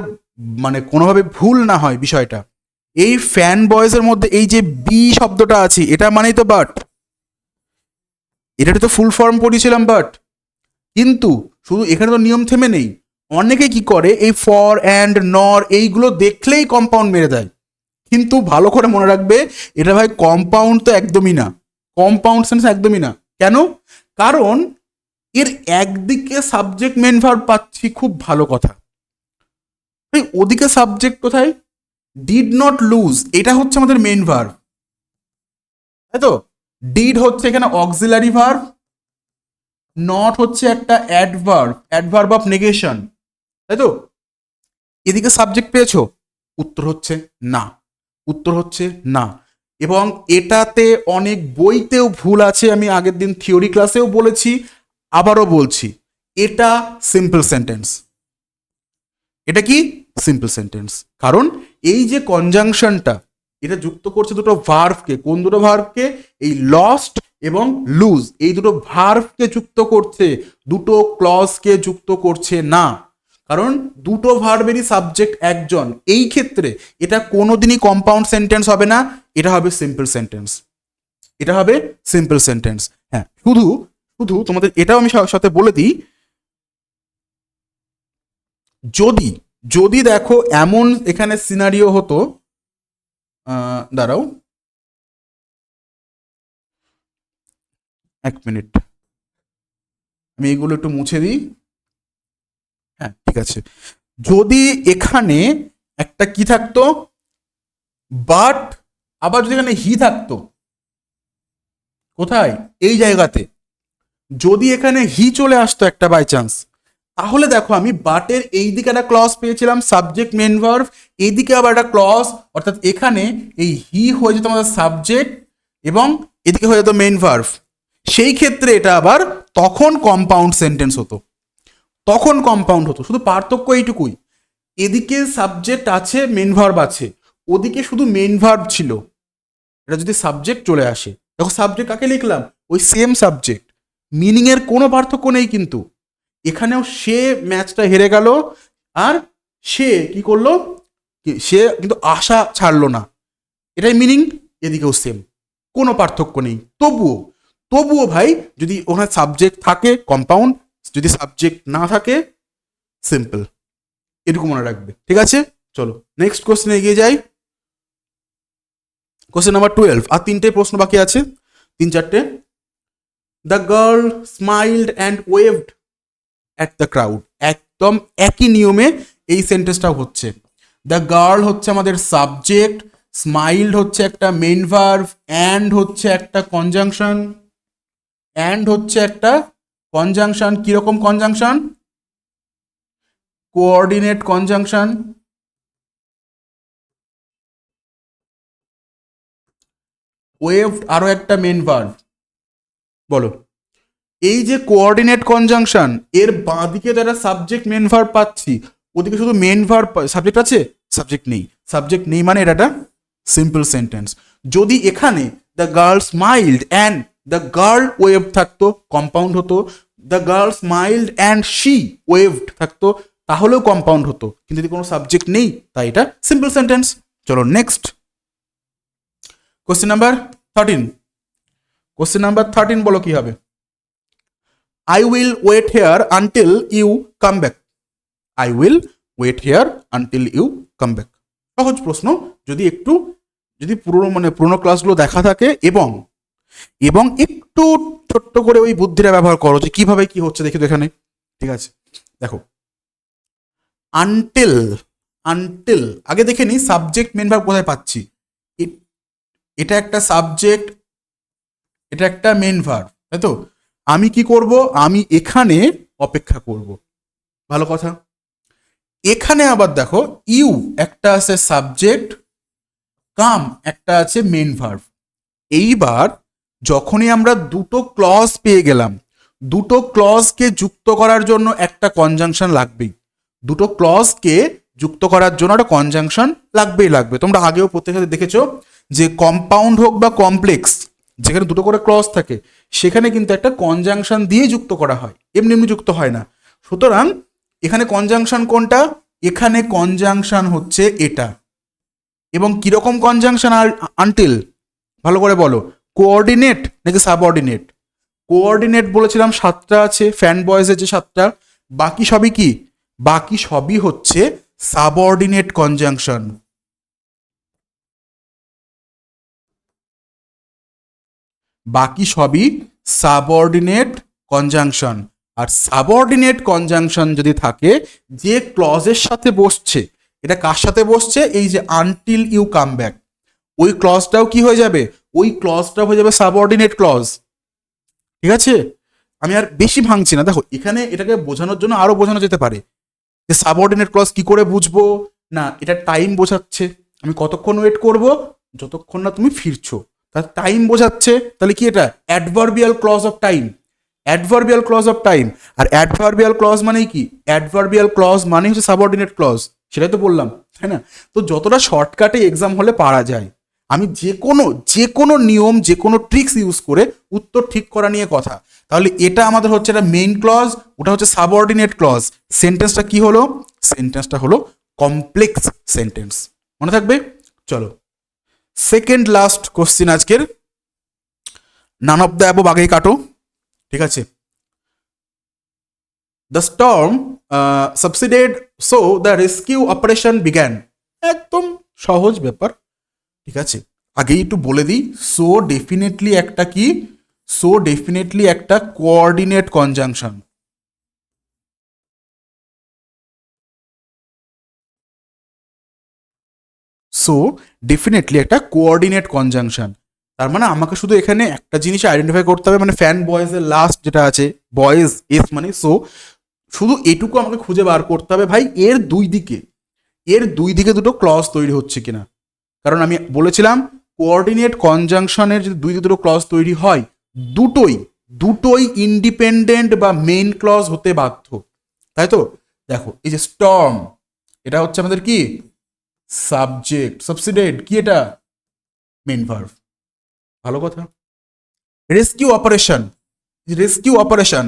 মানে কোনোভাবে ভুল না হয় বিষয়টা। এই ফ্যান বয়েজের মধ্যে এই যে বি শব্দটা আছে, এটা মানেই তো বাট। এটা তো ফুল ফর্ম পড়িয়েছিলাম বাট। কিন্তু শুধু এখানে তো নিয়ম থেমে নেই। অনেকে কি করে, এই ফর, অ্যান্ড, নর এইগুলো দেখলেই কম্পাউন্ড মেরে দেয়। কিন্তু ভালো করে মনে রাখবে, এটা ভাই কম্পাউন্ড তো একদমই না, কম্পাউন্ড সেন্টেন্স একদমই না। কেন? কারণ এর একদিকে সাবজেক্ট মেন ভার্ব পাচ্ছি, খুব ভালো কথা। ওদিকে সাবজেক্ট কোথায়? ডিড নট লুজ, এটা হচ্ছে আমাদের মেন ভার্ব, তাই তো? ডিড হচ্ছে এখানে অক্সিলারি ভার্ব, নট হচ্ছে একটা অ্যাডভার্ব অফ নেগেশন, তাই তো? এদিকে সাবজেক্ট পেয়েছো? উত্তর হচ্ছে না, উত্তর হচ্ছে না। এবং এটাতে অনেক বইতেও ভুল আছে, আমি আগের দিন থিওরি ক্লাসেও বলেছি, আবারও বলছি, এটা সিম্পল সেন্টেন্স। এটা কি? Simple sentence. কারণ এই যে কনজাংশনটা, এটা যুক্ত করছে দুটো ভার্বকে। কোন দুটো ভার্বকে? এই লস্ট এবং লুজ, এই দুটো ভার্বকে যুক্ত করছে, দুটো ক্লজকে যুক্ত করছে না। কারণ দুটো ভার্বেরই সাবজেক্ট একজন, এই ক্ষেত্রে এটা কোনোদিনই কম্পাউন্ড সেন্টেন্স হবে না, এটা হবে সিম্পল সেন্টেন্স, এটা হবে সিম্পল সেন্টেন্স। হ্যাঁ, শুধু শুধু তোমাদের এটাও আমি সাথে বলে দিই, যদি যদি দেখো এমন এখানে সিনারিও হতো, দাঁড়াও 1 মিনিট, আমি এগুলো একটু মুছে দিই। হ্যাঁ, ঠিক আছে। যদি এখানে একটা কি থাকতো, বাট, আবার যদি এখানে হি থাকতো, কোথায়? এই জায়গাতে যদি এখানে হি চলে আসতো একটা বাই চান্স, তাহলে দেখো আমি বাটের এই দিকে একটা ক্লজ পেয়েছিলাম, সাবজেক্ট মেন ভার্ব, এইদিকে আবার একটা ক্লজ, অর্থাৎ এখানে এই হি হয়ে যেত আমাদের সাবজেক্ট এবং এদিকে হয়ে যেত মেন ভার্ব। সেই ক্ষেত্রে এটা আবার তখন কম্পাউন্ড সেন্টেন্স হতো, তখন কম্পাউন্ড হতো। শুধু পার্থক্য এইটুকুই, এদিকে সাবজেক্ট আছে, মেন ভার্ব আছে, ওদিকে শুধু মেন ভার্ব ছিল। এটা যদি সাবজেক্ট চলে আসে, দেখো সাবজেক্ট কাকে লিখলাম? ওই সেম সাবজেক্ট, মিনিং এর কোনো পার্থক্য নেই। কিন্তু এখানেও সে ম্যাচটা হেরে গেল, আর সে কি করলো? সে কিন্তু আশা ছাড়লো না, এটাই মিনিং। এদিকেও সেম, কোনো পার্থক্য নেই। তবুও তবুও ভাই, যদি ওখানে সাবজেক্ট থাকে কম্পাউন্ড, যদি সাবজেক্ট না থাকে সিম্পল, এটুকু মনে রাখবে। ঠিক আছে, চলো নেক্সট কোশ্চেনে এগিয়ে যাই। কোশ্চেন নাম্বার 12, আর 3টে প্রশ্ন বাকি আছে, 3-4টে। The girl smiled and waved at the crowd, একদম একই নিয়মে এই সেন্টেন্সটা হচ্ছে। দ্য গার্ল হচ্ছে আমাদের সাবজেক্ট, স্মাইল্ড হচ্ছে একটা মেইন ভার্ব, অ্যান্ড হচ্ছে একটা কনজাংশন, অ্যান্ড হচ্ছে একটা কনজাংশন। কিরকম কনজাংশন? Coordinate conjunction. ওয়েভড আরো একটা মেইন ভার্ব। বলো, এই যে কোঅর্ডিনেট কনজাংশন, এর বাঁদিকে যারা সাবজেক্ট মেন ভার্ব পাচ্ছি, ওদিকে শুধু মেন ভার্ব, সাবজেক্ট আছে? সাবজেক্ট নেই। সাবজেক্ট নেই মানে এটা একটা সিম্পল সেন্টেন্স। যদি এখানে the girl smiled and the girl wave থাকতো, কম্পাউন্ড হতো। The girl smiled and she waved থাকতো, তাহলেও কম্পাউন্ড হতো। কিন্তু যদি কোনো সাবজেক্ট নেই, তাই এটা সিম্পল সেন্টেন্স। চলো next, question number 13। Question number 13 বলো কি হবে? I will wait here until you come back. I will wait here until you come back. সহজ প্রশ্ন, যদি একটু, যদি পুরোনো ক্লাসগুলো দেখা থাকে এবং এবং একটু ছোট্ট করে ওই বুদ্ধিটা ব্যবহার করো যে কিভাবে কি হচ্ছে দেখি তো এখানে। ঠিক আছে, দেখো আনটিল, আনটিল আগে দেখে নি সাবজেক্ট মেন ভার্ব কোথায় পাচ্ছি। এটা একটা সাবজেক্ট, এটা একটা মেন ভার্ব, তাই তো? আমি কি করব? আমি এখানে অপেক্ষা করব, ভালো কথা। এখানে আবার দেখো ইউ একটা আছে সাবজেক্ট, কাম একটা আছে মেন ভার্ব। এইবার যখনই আমরা দুটো ক্লজ পেয়ে গেলাম, দুটো ক্লজকে যুক্ত করার জন্য একটা কনজাংশন লাগবেই। দুটো ক্লজকে যুক্ত করার জন্য একটা কনজাংশন লাগবেই লাগবে। তোমরা আগেও প্রত্যেক সাথে দেখেছো যে কম্পাউন্ড হোক বা কমপ্লেক্স, যেখানে দুটো করে ক্লজ থাকে, সেখানে কিন্তু একটা কনজাংশন দিয়ে যুক্ত করা হয়, এমনি এমনি যুক্ত হয় না। সুতরাং এখানে কনজাংশন কোনটা? এখানে কনজাংশন হচ্ছে এটা। এবং কিরকম কনজাংশন? আনটিল, ভালো করে বলো, কোঅর্ডিনেট নাকি সাবঅর্ডিনেট? কোঅর্ডিনেট বলেছিলাম 7টা আছে, ফ্যান বয়েজের যে 7টা, বাকি সবই কি? বাকি সবই হচ্ছে সাবঅর্ডিনেট কনজাংশন। বাকি সবই সাবঅর্ডিনেট কনজাংশন। আর সাবঅর্ডিনেট কনজাংশন যদি থাকে, যে ক্লজের সাথে বসছে, এটা কার সাথে বসছে, এই যে আনটিল ইউ কাম ব্যাক, ওই ক্লজটাও কি হয়ে যাবে, ওই ক্লজটাও হয়ে যাবে সাবঅর্ডিনেট ক্লজ। ঠিক আছে, আমি আর বেশি ভাঙছি না। দেখো এখানে এটাকে বোঝানোর জন্য আরো বোঝানো যেতে পারে যে সাবঅর্ডিনেট ক্লজ কি করে বুঝবো, না এটা টাইম বোঝাচ্ছে, আমি কতক্ষণ ওয়েট করব, যতক্ষণ না তুমি ফিরছো, তার টাইম বোঝাচ্ছে। তাহলে কি এটা adverbial clause of time, adverbial clause of time. আর অ্যাডভার্বিয়াল ক্লজ মানে কি, অ্যাডভার্বিয়াল ক্লজ মানে হচ্ছে সাবঅর্ডিনেট ক্লজ, সেটাই তো বললাম, তাই না? তো যতটা শর্টকাটে এক্সাম হলে পারা যায়, আমি যে কোনো নিয়ম, যে কোনো ট্রিক্স ইউজ করে উত্তর ঠিক করা নিয়ে কথা। তাহলে এটা আমাদের হচ্ছে একটা মেইন ক্লজ, ওটা হচ্ছে সাবঅর্ডিনেট ক্লজ। সেন্টেন্সটা কি হলো, সেন্টেন্সটা হলো কমপ্লেক্স সেন্টেন্স, মনে থাকবে। চলো সেকেন্ড লাস্ট কোশ্চিন আজকের, নান অফ দ্য অ্যাবভ আগেই কাটো, ঠিক আছে। The storm subsided, so the rescue operation began. একদম সহজ ব্যাপার, ঠিক আছে। আগেই একটু বলে দিই, সো ডেফিনেটলি একটা কি, সো ডেফিনেটলি একটা কোঅর্ডিনেট কনজাংশন। সো ডেফিনেটলি একটা কোঅর্ডিনেট কনজাংশন। তার মানে আমাকে শুধু এখানে একটা জিনিস আইডেন্টিফাই করতে হবে, মানে ফ্যান বয়েজের লাস্ট যেটা আছে বয়েজ এস মানে সো, শুধু এটুকু আমাকে খুঁজে বার করতে হবে ভাই এর দুই দিকে দুটো ক্লজ তৈরি হচ্ছে কিনা। কারণ আমি বলেছিলাম কোঅর্ডিনেট কনজাংশনের যদি দুই দিকে দুটো ক্লজ তৈরি হয়, দুটোই দুটোই ইন্ডিপেন্ডেন্ট বা মেইন ক্লজ হতে বাধ্য, তাই তো। দেখো এই যে স্টর্ম, এটা হচ্ছে আমাদের কি সাবজেক্ট, সাবসিডেড কি এটা মেইন ভার্ব, ভালো কথা। রেস্কিউ অপারেশন, রেস্কিউ অপারেশন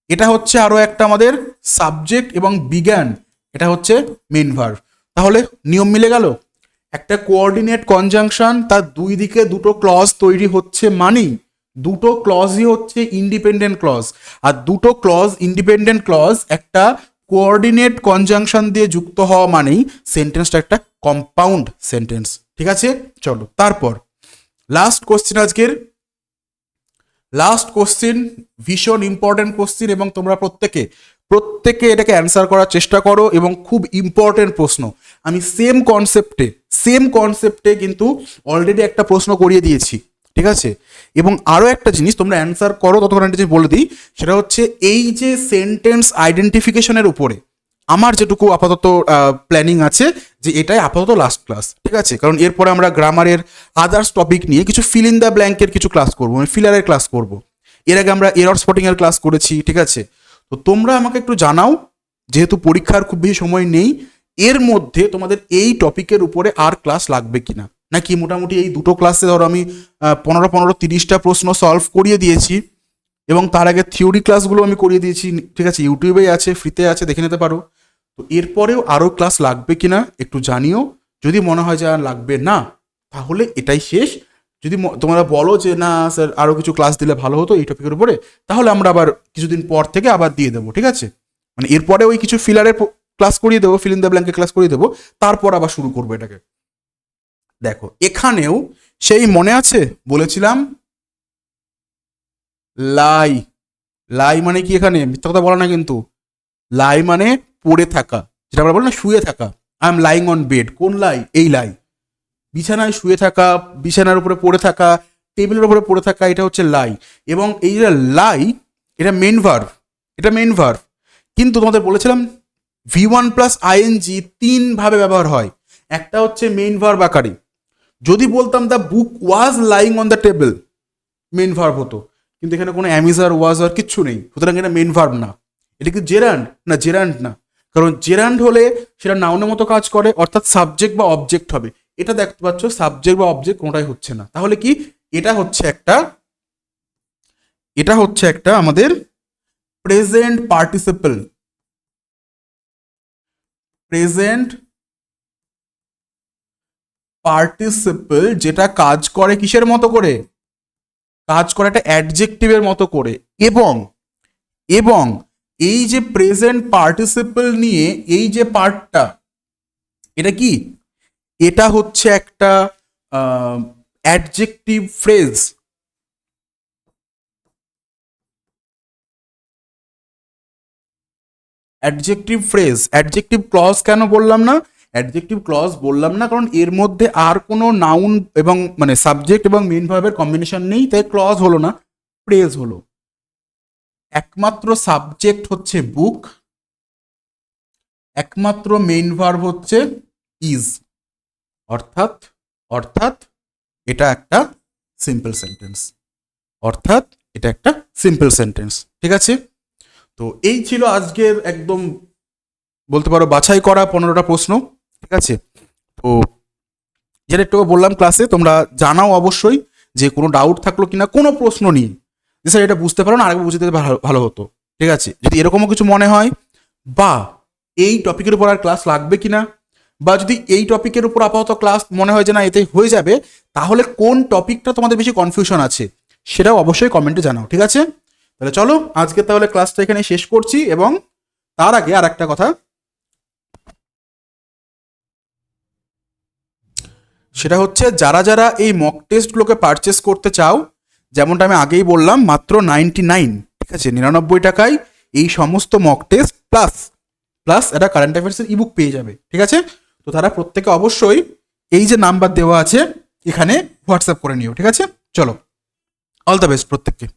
এটা হচ্ছে আরো একটা আমাদের সাবজেক্ট, এবং বিজ্ঞান এটা হচ্ছে মেইন ভার্ব। তাহলে নিয়ম মিলে গেল, একটা কোঅর্ডিনেট কনজাংশন তার দুই দিকে দুটো ক্লজ তৈরি হচ্ছে মানেই দুটো ক্লজই হচ্ছে ইন্ডিপেন্ডেন্ট ক্লজ, আর দুটো ক্লজ ইন্ডিপেন্ডেন্ট ক্লজ একটা কোঅর্ডিনেট কনজাংশন দিয়ে যুক্ত হওয়া মানেই সেন্টেন্সটা একটা কম্পাউন্ড সেন্টেন্স, ঠিক আছে। চলো তারপর লাস্ট কোশ্চেন আজকের, লাস্ট কোশ্চিন, ভীষণ ইম্পর্টেন্ট কোশ্চিন, এবং তোমরা প্রত্যেকে এটাকে অ্যান্সার করার চেষ্টা করো, এবং খুব ইম্পর্টেন্ট প্রশ্ন। আমি সেম কনসেপ্টে কিন্তু অলরেডি একটা প্রশ্ন করিয়ে দিয়েছি, ঠিক আছে। এবং আরও একটা জিনিস তোমরা অ্যান্সার করো, ততক্ষণ একটা জিনিস বলে দিই, সেটা হচ্ছে এই যে সেন্টেন্স আইডেন্টিফিকেশনের উপরে আমার যেটুকু আপাতত প্ল্যানিং আছে, যে এটাই আপাতত লাস্ট ক্লাস, ঠিক আছে। কারণ এরপরে আমরা গ্রামারের আদার্স টপিক নিয়ে কিছু ফিল ইন দ্য ব্ল্যাঙ্কের কিছু ক্লাস করবো, মানে ফিলারের ক্লাস করব। এর আগে আমরা এরর স্পটিং এর ক্লাস করেছি, ঠিক আছে। তো তোমরা আমাকে একটু জানাও, যেহেতু পরীক্ষার খুব বেশি সময় নেই, এর মধ্যে তোমাদের এই টপিকের উপরে আর ক্লাস লাগবে কিনা, নাকি মোটামুটি এই দুটো ক্লাসে ধরো আমি 15-30টা প্রশ্ন সলভ করিয়ে দিয়েছি, এবং তার আগে থিওরি ক্লাসগুলো আমি করিয়ে দিয়েছি, ঠিক আছে, ইউটিউবেই আছে, ফ্রিতে আছে, দেখে নিতে পারো। তো এরপরেও আরও ক্লাস লাগবে কিনা একটু জানিও। যদি মনে হয় যে আর লাগবে না, তাহলে এটাই শেষ। যদি তোমরা বলো যে না স্যার আরও কিছু ক্লাস দিলে ভালো হতো এই টপিকের উপরে, তাহলে আমরা আবার কিছুদিন পর থেকে আবার দিয়ে দেবো, ঠিক আছে। মানে এরপরে ওই কিছু ফিলারের ক্লাস করিয়ে দেবো, ফিল ইন দ্য ব্ল্যাঙ্কের ক্লাস করিয়ে দেবো, তারপর আবার শুরু করবো এটাকে। দেখো এখানেও সেই মনে আছে বলেছিলাম লাই, লাই মানে কি, এখানে মিথ্যা কথা বলা না কিন্তু, লাই মানে পড়ে থাকা, যেটা আমরা বলি না শুয়ে থাকা, I am lying on bed, কোন লাই, এই লাই, বিছানায় শুয়ে থাকা, বিছানার উপরে পড়ে থাকা, টেবিলের উপরে পড়ে থাকা, এটা হচ্ছে লাই। এবং এই যে লাই, এটা মেন ভার্ব, এটা মেন ভার্ব, কিন্তু তোমাদের বলেছিলাম V1+ing 3 ভাবে ব্যবহার হয়। একটা হচ্ছে মেইন ভার্ব আকারে, যদি বলতাম the book was lying on the table, main verb হতো, কিন্তু এখানে কোনো অ্যামিজার ওয়াজ আর কিচ্ছু নেই, সুতরাং এটা মেইন ভার্ব না। এটা কি জেরান্ড না, জেরান্ড না, কারণ জেরান্ড হলে সেটা নাউনের মতো কাজ করে, অর্থাৎ সাবজেক্ট বা অবজেক্ট হবে। এটা দেখতে পাচ্ছ সাবজেক্ট বা অবজেক্ট কোনোটাই হচ্ছে না, তাহলে কি এটা হচ্ছে একটা আমাদের প্রেজেন্ট পার্টিসিপল, প্রেজেন্ট পার্টিসিপল, যেটা কাজ করে কিসের মতো করে, কাজ করে একটা অ্যাডজেক্টিভের মতো করে। এবং এবং এই যে প্রেজেন্ট পার্টিসিপল নিয়ে এই যে পার্টটা, এটা কি, এটা হচ্ছে একটা adjective phrase, adjective phrase, adjective clause কেন বললাম না? অ্যাডজেক্টিভ ক্লজ বললাম না কারণ এর মধ্যে আর কোনো নাউন এবং মানে সাবজেক্ট এবং মেইন ভার্বের কম্বিনেশন নেই, তাই ক্লজ হলো না, ফ্রেজ হলো। একমাত্র সাবজেক্ট হচ্ছে বুক, একমাত্র মেইন ভার্ব হচ্ছে ইজ, অর্থাৎ অর্থাৎ এটা একটা সিম্পল সেন্টেন্স, অর্থাৎ এটা একটা সিম্পল সেন্টেন্স। ঠিক আছে, তো এই ছিল আজকের একদম বলতে পারো বাছাই করা 15টা প্রশ্ন। ঠিক আছে, তো যেটা একটু বললাম ক্লাসে, তোমরা জানাও অবশ্যই যে কোনো ডাউট থাকলো কিনা কোনো প্রশ্ন নিয়ে, যে স্যার এটা বুঝতে পারো না, আরেকবার বুঝতে ভালো ভালো হতো। ঠিক আছে, যদি এরকমও কিছু মনে হয়, বা এই টপিকের উপর আর ক্লাস লাগবে কিনা, বা যদি এই টপিকের উপর আপাতত ক্লাস মনে হয় যে না এতে হয়ে যাবে, তাহলে কোন টপিকটা তোমাদের বেশি কনফিউশন আছে সেটাও অবশ্যই কমেন্টে জানাও। ঠিক আছে, তাহলে চলো আজকে তাহলে ক্লাসটা এখানে শেষ করছি, এবং তার আগে আর একটা কথা, সেটা হচ্ছে যারা যারা এই মক টেস্টগুলোকে পারচেস করতে চাও, যেমনটা আমি আগেই বললাম, মাত্র 99, ঠিক আছে, 99 টাকায় এই সমস্ত মক টেস্ট প্লাস প্লাস একটা কারেন্ট অ্যাফেয়ার্সের ইবুক পেয়ে যাবে। ঠিক আছে, তো তারা প্রত্যেকে অবশ্যই এই যে নাম্বার দেওয়া আছে এখানে হোয়াটসঅ্যাপ করে নিও। ঠিক আছে, চলো, অল দ্য বেস্ট প্রত্যেককে।